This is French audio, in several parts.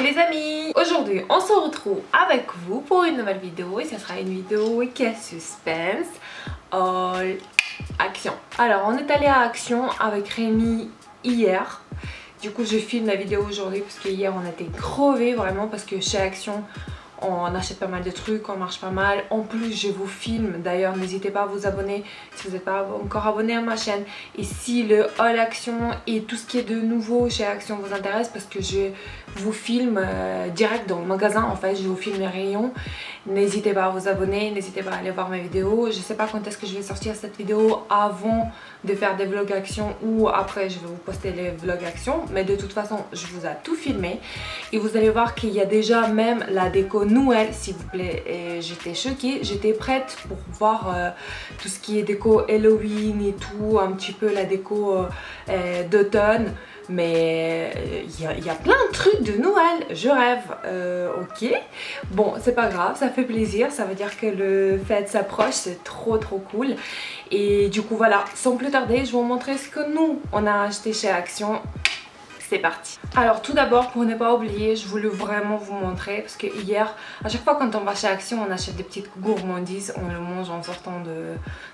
les amis, aujourd'hui on se retrouve avec vous pour une nouvelle vidéo et ce sera une vidéo qui est suspense all action. Alors on est allé à Action avec Rémi hier, du coup je filme la vidéo aujourd'hui parce que hier on était crevés vraiment parce que chez Action on achète pas mal de trucs, on marche pas mal. En plus je vous filme, d'ailleurs n'hésitez pas à vous abonner si vous n'êtes pas encore abonné à ma chaîne. Et si le haul Action et tout ce qui est de nouveau chez Action vous intéresse, parce que je vous filme direct dans le magasin, en fait je vous filme les rayons. N'hésitez pas à vous abonner, n'hésitez pas à aller voir mes vidéos. Je sais pas quand est-ce que je vais sortir cette vidéo, avant de faire des vlogs Action ou après je vais vous poster les vlogs Action, mais de toute façon je vous ai tout filmé et vous allez voir qu'il y a déjà même la déco Noël s'il vous plaît. Et j'étais choquée, j'étais prête pour voir tout ce qui est déco Halloween et tout, un petit peu la déco d'automne. Mais il y a plein de trucs de Noël, je rêve. Ok, bon c'est pas grave, ça fait plaisir, ça veut dire que le fête s'approche, c'est trop cool. Et du coup voilà, sans plus tarder, je vais vous montrer ce que nous on a acheté chez Action. C'est parti. Alors tout d'abord, pour ne pas oublier, je voulais vraiment vous montrer parce que hier, à chaque fois quand on va chez Action, on achète des petites gourmandises, on le mange en sortant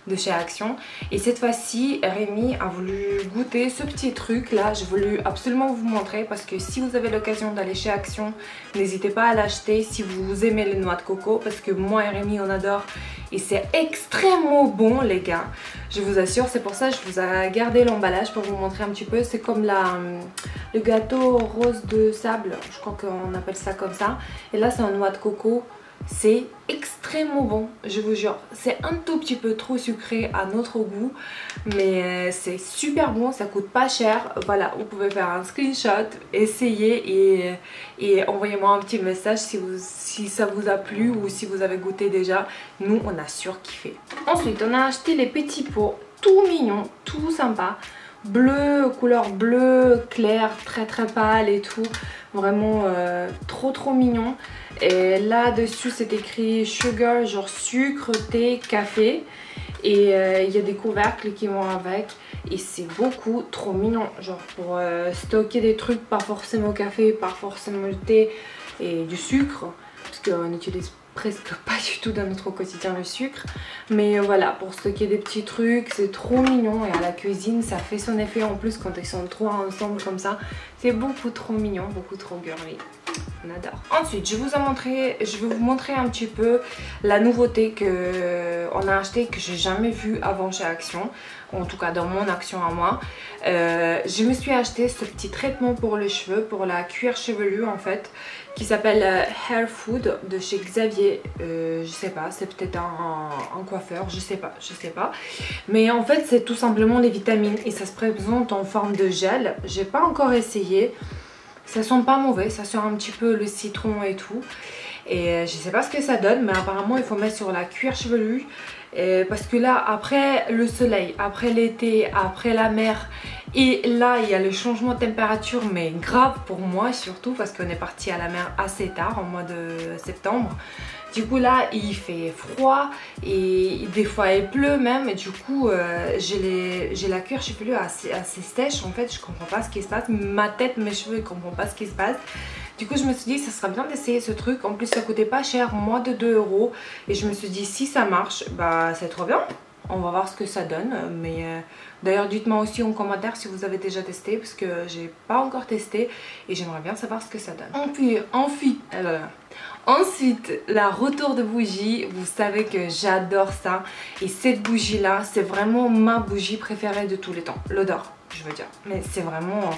de chez Action. Et cette fois-ci, Rémi a voulu goûter ce petit truc là. J'ai voulu absolument vous montrer parce que si vous avez l'occasion d'aller chez Action, n'hésitez pas à l'acheter si vous aimez les noix de coco, parce que moi et Rémi on adore et c'est extrêmement bon les gars. Je vous assure, c'est pour ça que je vous ai gardé l'emballage pour vous montrer un petit peu. C'est comme le gâteau rose de sable, je crois qu'on appelle ça comme ça. Et là c'est en noix de coco, c'est extrêmement bon, je vous jure. C'est un tout petit peu trop sucré à notre goût, mais c'est super bon, ça coûte pas cher. Voilà, vous pouvez faire un screenshot, essayer et envoyez-moi un petit message si ça vous a plu ou si vous avez goûté déjà. Nous on a surkiffé. Ensuite on a acheté les petits pots, tout mignons, tout sympa, bleu, couleur bleu clair, très pâle et tout, vraiment trop mignon. Et là dessus c'est écrit sugar, genre sucre, thé, café, et il y a des couvercles qui vont avec et c'est beaucoup trop mignon, genre pour stocker des trucs, pas forcément café, pas forcément le thé et du sucre, parce qu'on utilise presque pas du tout dans notre quotidien le sucre, mais voilà, pour stocker des petits trucs, c'est trop mignon. Et à la cuisine ça fait son effet en plus quand ils sont trois ensemble comme ça, c'est beaucoup trop mignon, beaucoup trop girly, on adore. Ensuite je vais vous montrer un petit peu la nouveauté que on a acheté, que j'ai jamais vu avant chez Action, en tout cas dans mon Action à moi. Je me suis acheté ce petit traitement pour les cheveux, pour la cuir chevelu en fait, qui s'appelle Hair Food de chez Xavier. Je sais pas, c'est peut-être un coiffeur, je sais pas, mais en fait c'est tout simplement les vitamines et ça se présente en forme de gel. J'ai pas encore essayé, ça sent pas mauvais, ça sent un petit peu le citron et tout, et je sais pas ce que ça donne, mais apparemment il faut mettre sur la cuir chevelue. Parce que là après le soleil, après l'été, après la mer, et là il y a le changement de température, mais grave pour moi surtout parce qu'on est parti à la mer assez tard, en mois de septembre. Du coup là il fait froid et des fois il pleut même, et du coup j'ai la cuir chevelue assez sèche en fait. Je comprends pas ce qui se passe, ma tête, mes cheveux ils comprennent pas ce qui se passe. Du coup je me suis dit ça serait bien d'essayer ce truc, en plus ça coûtait pas cher, moins de 2 €, et je me suis dit si ça marche bah c'est trop bien. On va voir ce que ça donne, mais d'ailleurs dites-moi aussi en commentaire si vous avez déjà testé, parce que j'ai pas encore testé et j'aimerais bien savoir ce que ça donne. Ensuite, la retour de bougie, vous savez que j'adore ça, et cette bougie là c'est vraiment ma bougie préférée de tous les temps, l'odeur je veux dire, mais c'est vraiment...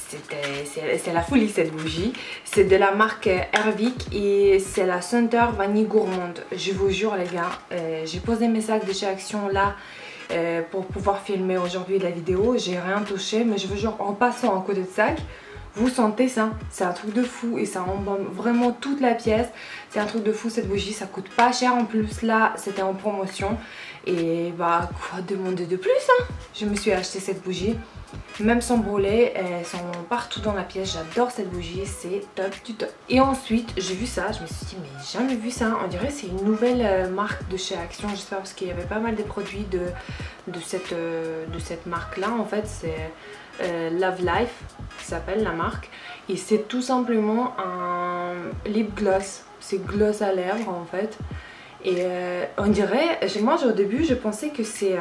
c'est la folie cette bougie. C'est de la marque Airwick et c'est la senteur vanille gourmande. Je vous jure les gars, j'ai posé mes sacs de chez Action là pour pouvoir filmer aujourd'hui la vidéo. J'ai rien touché, mais je vous jure, en passant à côté de sac, vous sentez ça, c'est un truc de fou et ça embaume vraiment toute la pièce. C'est un truc de fou cette bougie, ça coûte pas cher en plus. Là c'était en promotion et bah quoi demander de plus hein. Je me suis acheté cette bougie, même sans brûler, elles sont partout dans la pièce. J'adore cette bougie, c'est top du top. Et ensuite j'ai vu ça, je me suis dit mais j'ai jamais vu ça, on dirait c'est une nouvelle marque de chez Action, j'espère, parce qu'il y avait pas mal de produits de cette marque là. En fait c'est Love Life qui s'appelle la marque, Et c'est tout simplement un lip gloss. C'est gloss à lèvres en fait. Et on dirait, moi au début je pensais que c'est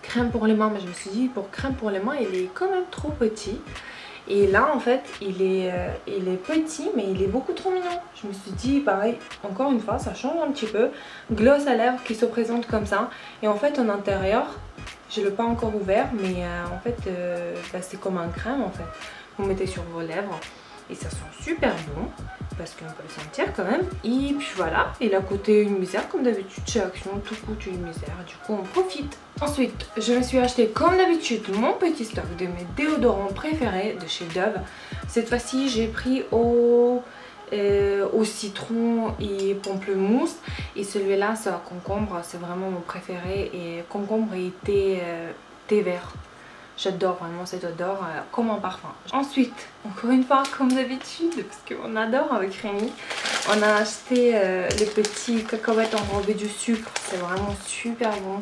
crème pour les mains, mais je me suis dit pour crème pour les mains il est quand même trop petit. Et là en fait il est petit mais il est beaucoup trop mignon. Je me suis dit pareil, encore une fois ça change un petit peu. Gloss à lèvres qui se présente comme ça. Et en fait en intérieur, je ne l'ai pas encore ouvert mais en fait c'est comme un crème en fait. Vous mettez sur vos lèvres et ça sent super bon parce qu'on peut le sentir quand même. Et puis voilà, et là côté une misère comme d'habitude chez Action, tout coûte une misère, du coup on profite. Ensuite je me suis acheté comme d'habitude mon petit stock de mes déodorants préférés de chez Dove. Cette fois-ci j'ai pris au citron et pamplemousse, et celui-là c'est à concombre, c'est vraiment mon préféré, et concombre et thé vert. J'adore vraiment cette odeur comme un parfum. Ensuite, encore une fois comme d'habitude, parce qu'on adore avec Rémi, on a acheté les petits cacahuètes enrobées du sucre. C'est vraiment super bon.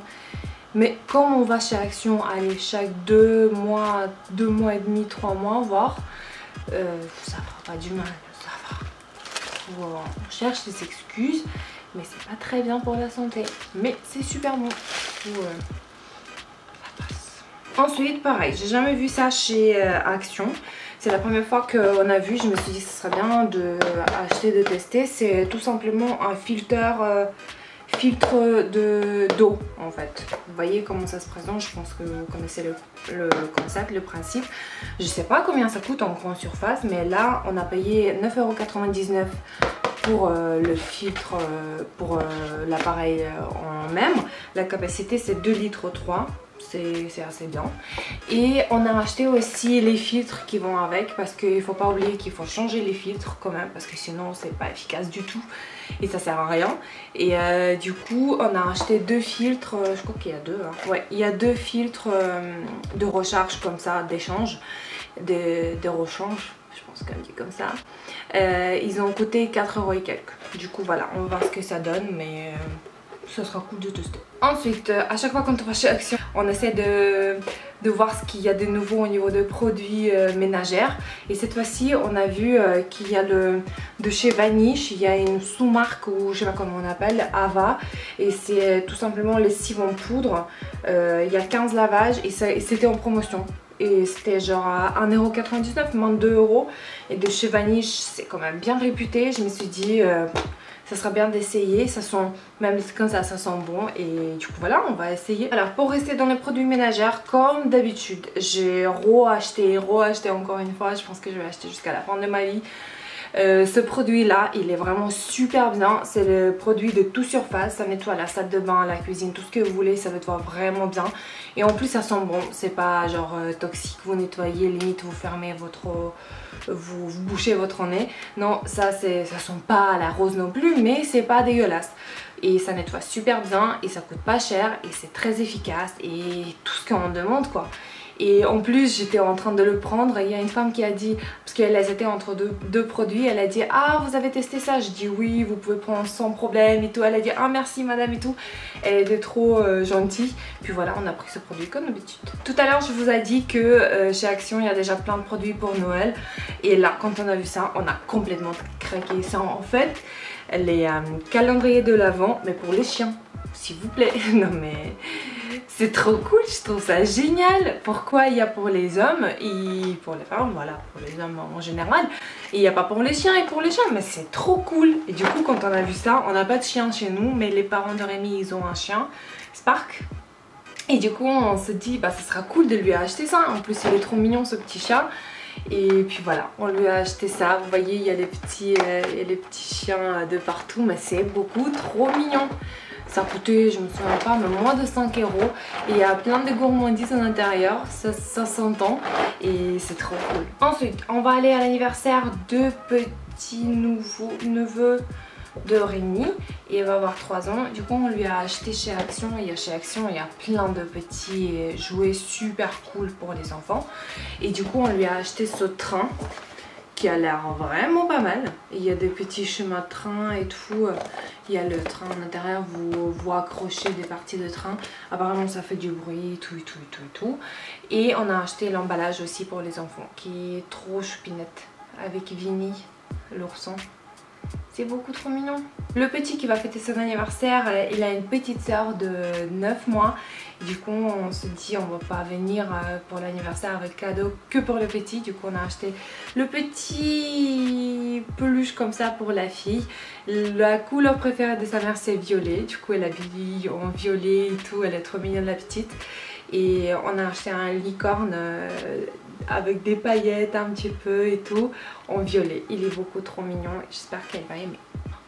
Mais comme on va chez Action, allez, chaque 2 mois et demi, 3 mois voire, ça fera pas du mal, ça va. On cherche des excuses, mais c'est pas très bien pour la santé. Mais c'est super bon. Ensuite, pareil, j'ai jamais vu ça chez Action. C'est la première fois qu'on a vu, je me suis dit que ce serait bien d'acheter, de tester. C'est tout simplement un filtre d'eau en fait. Vous voyez comment ça se présente, je pense que vous connaissez le concept, le principe. Je sais pas combien ça coûte en grande surface, mais là on a payé 9,99 € pour le filtre, pour l'appareil en même. La capacité c'est 2,3 litres. C'est assez bien. Et on a acheté aussi les filtres qui vont avec, parce qu'il ne faut pas oublier qu'il faut changer les filtres quand même, parce que sinon c'est pas efficace du tout et ça sert à rien. Et du coup on a acheté 2 filtres, je crois qu'il y a 2 hein. Ouais, il y a 2 filtres de recharge comme ça, d'échange, de rechange, je pense qu'on dit comme ça. Ils ont coûté 4 € et quelques. Du coup voilà, on va voir ce que ça donne, mais ça sera cool de tester. Ensuite, à chaque fois quand on va chez Action, on essaie de voir ce qu'il y a de nouveau au niveau de produits ménagères. Et cette fois-ci, on a vu qu'il y a de chez Vanish, il y a une sous-marque, ou je sais pas comment on appelle, Ava. Et c'est tout simplement lessive en poudre. Il y a 15 lavages et c'était en promotion. Et c'était genre à 1,99 €, moins 2 €. Et de chez Vanish, c'est quand même bien réputé. Je me suis dit ça sera bien d'essayer, ça sent, même comme ça sent bon, et du coup voilà, on va essayer. Alors pour rester dans les produits ménagers, comme d'habitude, j'ai re-acheté encore une fois, je pense que je vais acheter jusqu'à la fin de ma vie. Ce produit là il est vraiment super bien, c'est le produit de toute surface, ça nettoie la salle de bain, la cuisine, tout ce que vous voulez, ça nettoie vraiment bien. Et en plus ça sent bon, c'est pas genre toxique, vous nettoyez, limite vous fermez vous bouchez votre nez. Non, ça sent pas la rose non plus, mais c'est pas dégueulasse. Et ça nettoie super bien et ça coûte pas cher et c'est très efficace et tout ce qu'on demande quoi. Et en plus j'étais en train de le prendre et il y a une femme qui a dit, parce qu'elles étaient entre deux produits, elle a dit ah vous avez testé ça? Je dis oui, vous pouvez prendre sans problème et tout. Elle a dit ah merci madame et tout. Elle était trop gentille. Puis voilà, on a pris ce produit comme d'habitude. Tout à l'heure je vous ai dit que chez Action il y a déjà plein de produits pour Noël. Et là quand on a vu ça, on a complètement craqué. C'est en fait les calendriers de l'Avent, mais pour les chiens. S'il vous plaît. Non mais c'est trop cool, je trouve ça génial. Pourquoi il y a pour les hommes et pour les femmes, voilà, pour les hommes en général, et il n'y a pas pour les chiens et pour les chiens, mais c'est trop cool. Et du coup quand on a vu ça, on n'a pas de chien chez nous, mais les parents de Rémi ils ont un chien, Spark. Et du coup on se dit bah ça sera cool de lui acheter ça, en plus il est trop mignon ce petit chat. Et puis voilà, on lui a acheté ça. Vous voyez il y a les petits chiens de partout, mais c'est beaucoup trop mignon. Ça coûtait, je me souviens pas, mais moins de 5 €. Et il y a plein de gourmandises à l'intérieur, ça s'entend et c'est trop cool. Ensuite, on va aller à l'anniversaire de petit neveu de Rémi. Et il va avoir 3 ans. Du coup, on lui a acheté chez Action. Et chez Action, il y a plein de petits jouets super cool pour les enfants. Et du coup, on lui a acheté ce train qui a l'air vraiment pas mal. Il y a des petits chemins de train et tout. Il y a le train à l'intérieur, vous accrochez des parties de train. Apparemment ça fait du bruit, tout. Et on a acheté l'emballage aussi pour les enfants qui est trop choupinette avec Vinny, l'ourson. C'est beaucoup trop mignon. Le petit qui va fêter son anniversaire, il a une petite soeur de 9 mois. Du coup on se dit on va pas venir pour l'anniversaire avec cadeau que pour le petit. Du coup on a acheté le petit peluche comme ça pour la fille. La couleur préférée de sa mère c'est violet. Du coup elle habille en violet et tout, elle est trop mignonne la petite. Et on a acheté un licorne avec des paillettes un petit peu et tout en violet. Il est beaucoup trop mignon, j'espère qu'elle va aimer.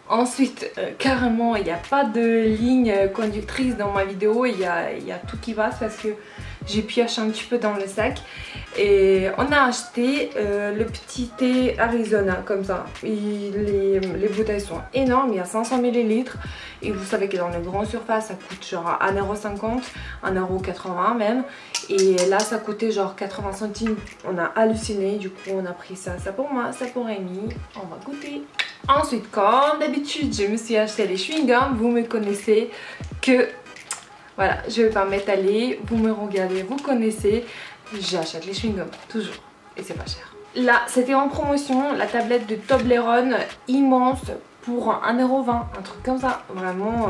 Ensuite, carrément, il n'y a pas de ligne conductrice dans ma vidéo, il y a tout qui passe parce que j'ai pioché un petit peu dans le sac. Et on a acheté le petit thé Arizona comme ça. Les bouteilles sont énormes, il y a 500 ml. Et vous savez que dans les grandes surfaces, ça coûte genre 1,50 €, 1,80 € même. Et là, ça coûtait genre 80 centimes. On a halluciné, du coup on a pris ça. Ça pour moi, ça pour Amy. On va goûter. Ensuite, comme d'habitude, je me suis acheté les chewing-gums. Vous me connaissez que... Voilà, je vais pas m'étaler. Vous me regardez, vous connaissez. J'achète les chewing-gums, toujours. Et c'est pas cher. Là, c'était en promotion, la tablette de Toblerone immense pour 1,20 €. Un truc comme ça. Vraiment,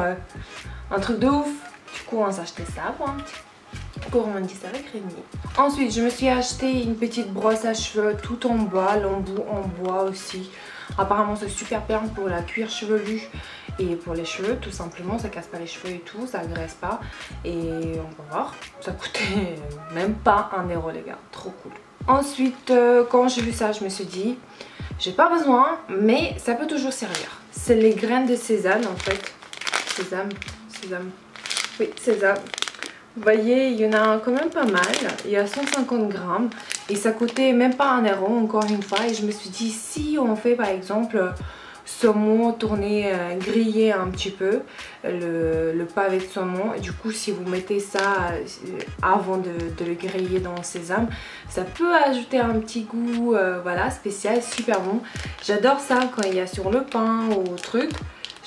un truc de ouf. Du coup, on s'est acheté ça pour un petit gourmandise avec Rémi. Ensuite, je me suis acheté une petite brosse à cheveux tout en bois, l'embout en bois aussi. Apparemment c'est super bien pour la cuir chevelu et pour les cheveux tout simplement, ça casse pas les cheveux et tout, ça agresse pas. Et on va voir, ça coûtait même pas 1 € les gars, trop cool. Ensuite quand j'ai vu ça je me suis dit j'ai pas besoin mais ça peut toujours servir. C'est les graines de sésame en fait, sésame, oui sésame. Vous voyez, il y en a quand même pas mal. Il y a 150 grammes et ça coûtait même pas 1 € encore une fois. Et je me suis dit, si on fait par exemple saumon tourné, grillé un petit peu, le pavé de saumon, et du coup si vous mettez ça avant de le griller dans le sésame, ça peut ajouter un petit goût voilà, spécial, super bon. J'adore ça quand il y a sur le pain ou truc,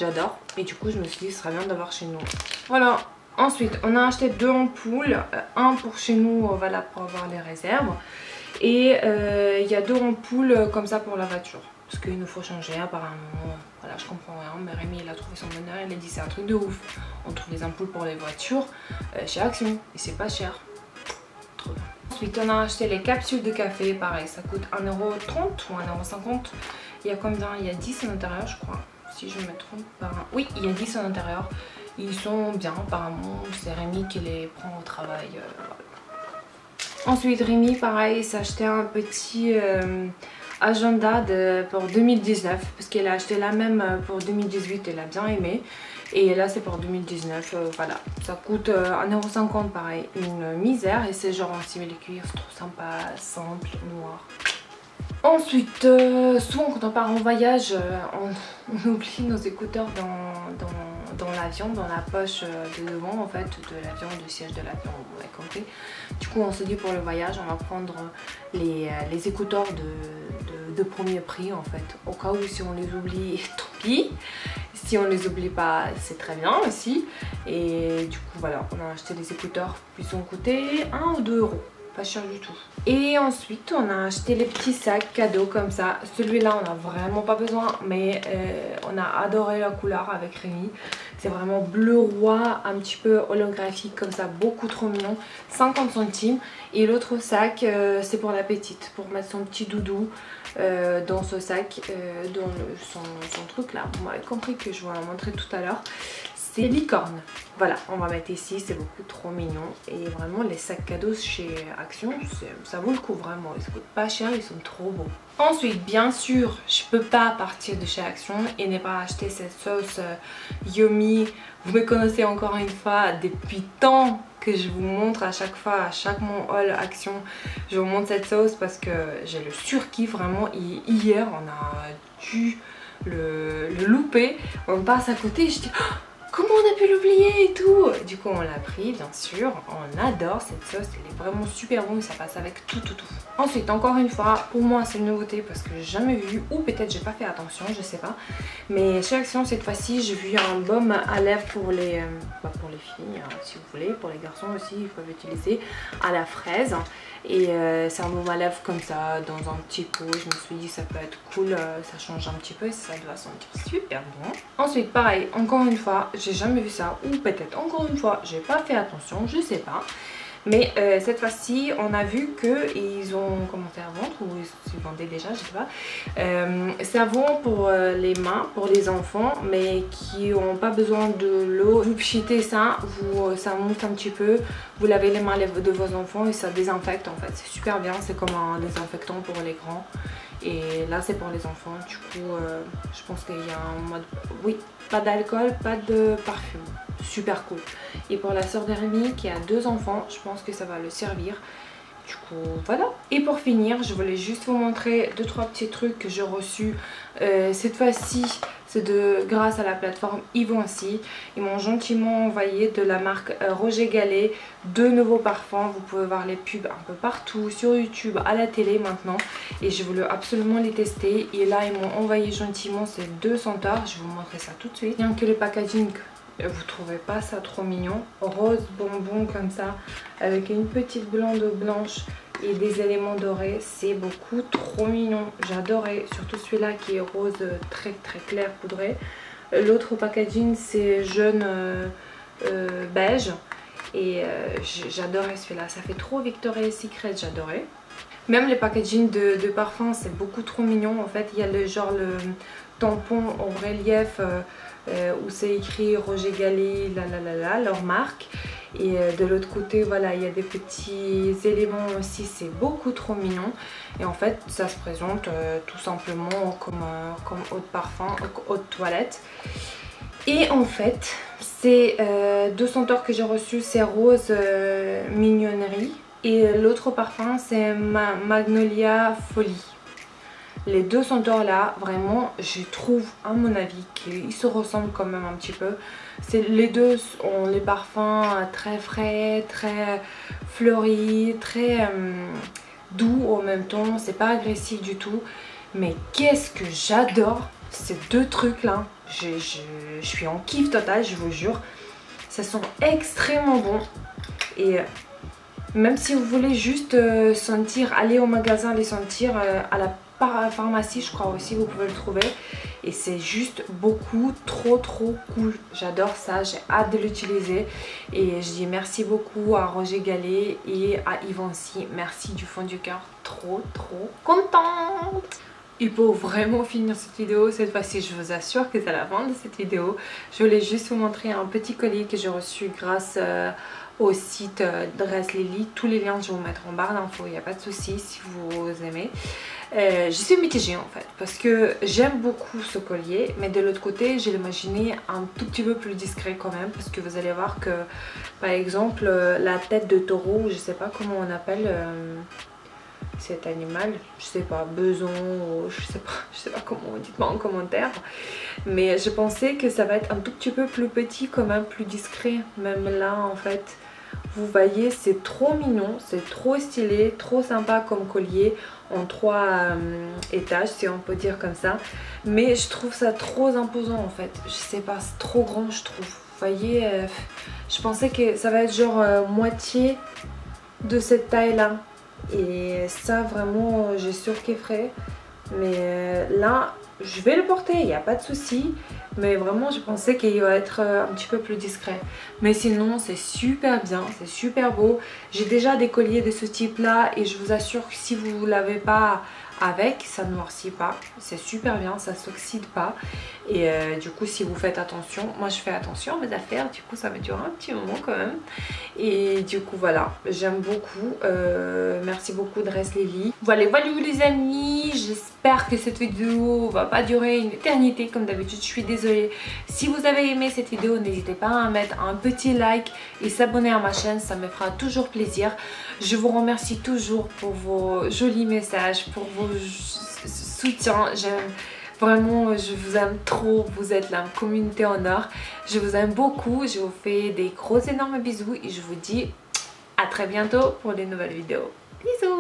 j'adore. Et du coup je me suis dit, ce serait bien d'avoir chez nous. Voilà. Ensuite, on a acheté 2 ampoules, un pour chez nous, voilà, pour avoir les réserves. Et il y a 2 ampoules comme ça pour la voiture. Parce qu'il nous faut changer apparemment. Voilà, je comprends rien, mais Rémi il a trouvé son bonheur, il a dit c'est un truc de ouf. On trouve des ampoules pour les voitures chez Action et c'est pas cher. Trop bien. Ensuite, on a acheté les capsules de café, pareil, ça coûte 1,30 € ou 1,50 €. Il y a combien? Il y a 10 à l'intérieur, je crois. Si je me trompe pas. Oui, il y a 10 à l'intérieur. Ils sont bien apparemment, c'est Rémi qui les prend au travail. Ensuite Rémi pareil s'est acheté un petit agenda pour 2019 parce qu'elle a acheté la même pour 2018, elle a bien aimé. Et là c'est pour 2019, voilà. Ça coûte 1,50 € pareil, une misère et c'est genre en simili cuir, c'est trop sympa, simple, noir. Ensuite, souvent quand on part en voyage, on oublie nos écouteurs dans l'avion, dans la poche de devant en fait, de l'avion, du siège de l'avion, vous avez compris. Du coup on se dit pour le voyage, on va prendre les écouteurs de premier prix en fait. Au cas où si on les oublie, tant pis. Si on les oublie pas, c'est très bien aussi. Et du coup voilà, on a acheté des écouteurs, ils ont coûté 1 ou 2 €. Pas cher du tout. Et ensuite on a acheté les petits sacs cadeaux comme ça. Celui-là on n'a vraiment pas besoin, mais on a adoré la couleur avec Rémi. C'est vraiment bleu roi, un petit peu holographique comme ça, beaucoup trop mignon. 50 centimes. Et l'autre sac c'est pour la petite, pour mettre son petit doudou dans ce sac, dans son truc là. Vous m'avez compris que je vous l'ai montré tout à l'heure. C'est licorne. Voilà, on va mettre ici, c'est beaucoup trop mignon. Et vraiment les sacs cadeaux chez Action, ça vaut le coup vraiment. Ils coûtent pas cher, ils sont trop beaux. Ensuite, bien sûr, je peux pas partir de chez Action et ne pas acheter cette sauce Yummy. Vous me connaissez encore une fois depuis tant que je vous montre à chaque fois, à chaque mon haul Action, je vous montre cette sauce parce que j'ai le surkiff vraiment. Hier, on a dû le louper. On passe à côté et je dis... Oh, comment on a pu l'oublier et tout. Du coup on l'a pris bien sûr, on adore cette sauce, elle est vraiment super bonne, ça passe avec tout. Ensuite encore une fois, pour moi c'est une nouveauté parce que j'ai jamais vu, ou peut-être j'ai pas fait attention, je sais pas. Mais chez Action cette fois-ci j'ai vu un baume à lèvres pour les filles si vous voulez, pour les garçons aussi ils peuvent utiliser, à la fraise. Et c'est un baume à lèvres comme ça dans un petit pot, je me suis dit ça peut être cool, ça change un petit peu et ça doit sentir super bon. Ensuite pareil, encore une fois j'ai jamais vu ça, ou peut-être encore une fois j'ai pas fait attention, je sais pas. Mais cette fois-ci on a vu qu'ils ont commencé à vendre, ou ils vendaient déjà, je sais pas, savon pour les mains, pour les enfants, mais qui n'ont pas besoin de l'eau. Vous pchitez ça, ça monte un petit peu, vous lavez les mains de vos enfants et ça désinfecte en fait. C'est super bien, c'est comme un désinfectant pour les grands. Et là c'est pour les enfants, du coup je pense qu'il y a un mode... Oui, pas d'alcool, pas de parfum. Super cool. Et pour la soeur de Rémi qui a 2 enfants, je pense que ça va le servir. Du coup voilà. Et pour finir, je voulais juste vous montrer 2-3 petits trucs que j'ai reçus. Cette fois-ci c'est grâce à la plateforme Givenchy. Ils m'ont gentiment envoyé de la marque Roger Gallet 2 nouveaux parfums. Vous pouvez voir les pubs un peu partout, sur YouTube, à la télé maintenant. Et je voulais absolument les tester. Et là ils m'ont envoyé gentiment ces 2 senteurs. Je vais vous montrer ça tout de suite. Bien que le packaging, vous trouvez pas ça trop mignon? Rose bonbon comme ça, avec une petite blonde blanche et des éléments dorés, c'est beaucoup trop mignon. J'adorais, surtout celui-là qui est rose très clair poudré. L'autre packaging c'est jaune beige, et j'adorais celui-là, ça fait trop Victoria's Secret, j'adorais. Même les packaging de parfum c'est beaucoup trop mignon. En fait il y a le tampon en relief où c'est écrit Roger Gallet, leur marque. Et de l'autre côté voilà il y a des petits éléments aussi, c'est beaucoup trop mignon. Et en fait ça se présente tout simplement comme eau de parfum, eau de toilette. Et en fait c'est 2 senteurs que j'ai reçus, c'est rose mignonnerie. Et l'autre parfum c'est Magnolia Folie. Les 2 senteurs là, vraiment, je trouve à mon avis qu'ils se ressemblent quand même un petit peu. Les deux ont les parfums très frais, très fleuris, très doux en même temps. C'est pas agressif du tout. Mais qu'est-ce que j'adore ces 2 trucs là. Je suis en kiff total, je vous jure. Ça sent extrêmement bon. Et même si vous voulez juste sentir, aller au magasin les sentir, à la pharmacie je crois aussi vous pouvez le trouver, et c'est juste beaucoup trop cool. J'adore ça, j'ai hâte de l'utiliser, et je dis merci beaucoup à Roger Gallet et à Givenchy, merci du fond du cœur, trop contente. Et pour vraiment finir cette vidéo, cette fois-ci je vous assure que c'est la fin de cette vidéo, je voulais juste vous montrer un petit collier que j'ai reçu grâce au site Dress Lily. Tous les liens je vais vous mettre en barre d'infos, il n'y a pas de souci si vous aimez. Je suis mitigée en fait parce que j'aime beaucoup ce collier, mais de l'autre côté j'ai l'imaginé un tout petit peu plus discret quand même, parce que vous allez voir que par exemple la tête de taureau, je sais pas comment on appelle cet animal, je sais pas, beson, ou je sais pas comment, dites-moi en commentaire. Mais je pensais que ça va être un tout petit peu plus petit, quand même plus discret. Même là en fait, vous voyez, c'est trop mignon, c'est trop stylé, trop sympa comme collier en 3 étages si on peut dire comme ça. Mais je trouve ça trop imposant en fait, je sais pas, c'est trop grand je trouve. Vous voyez, je pensais que ça va être genre moitié de cette taille là. Et ça vraiment j'ai surkiffé. Mais là je vais le porter, il n'y a pas de souci. Mais vraiment je pensais qu'il va être un petit peu plus discret. Mais sinon c'est super bien, c'est super beau. J'ai déjà des colliers de ce type là, et je vous assure que si vous ne l'avez pas avec, ça ne noircit pas. C'est super bien, ça s'oxyde pas. Et du coup si vous faites attention, moi je fais attention à mes affaires, du coup ça me dure un petit moment quand même. Et du coup voilà, j'aime beaucoup. Merci beaucoup Dress Lily. Voilà les amis, j'espère que cette vidéo va pas durer une éternité comme d'habitude. Je suis désolée. Si vous avez aimé cette vidéo, n'hésitez pas à mettre un petit like et s'abonner à ma chaîne, ça me fera toujours plaisir. Je vous remercie toujours pour vos jolis messages, pour vos soutiens. Vraiment, je vous aime trop, vous êtes la communauté en or. Je vous aime beaucoup, je vous fais des gros énormes bisous et je vous dis à très bientôt pour de nouvelles vidéos. Bisous!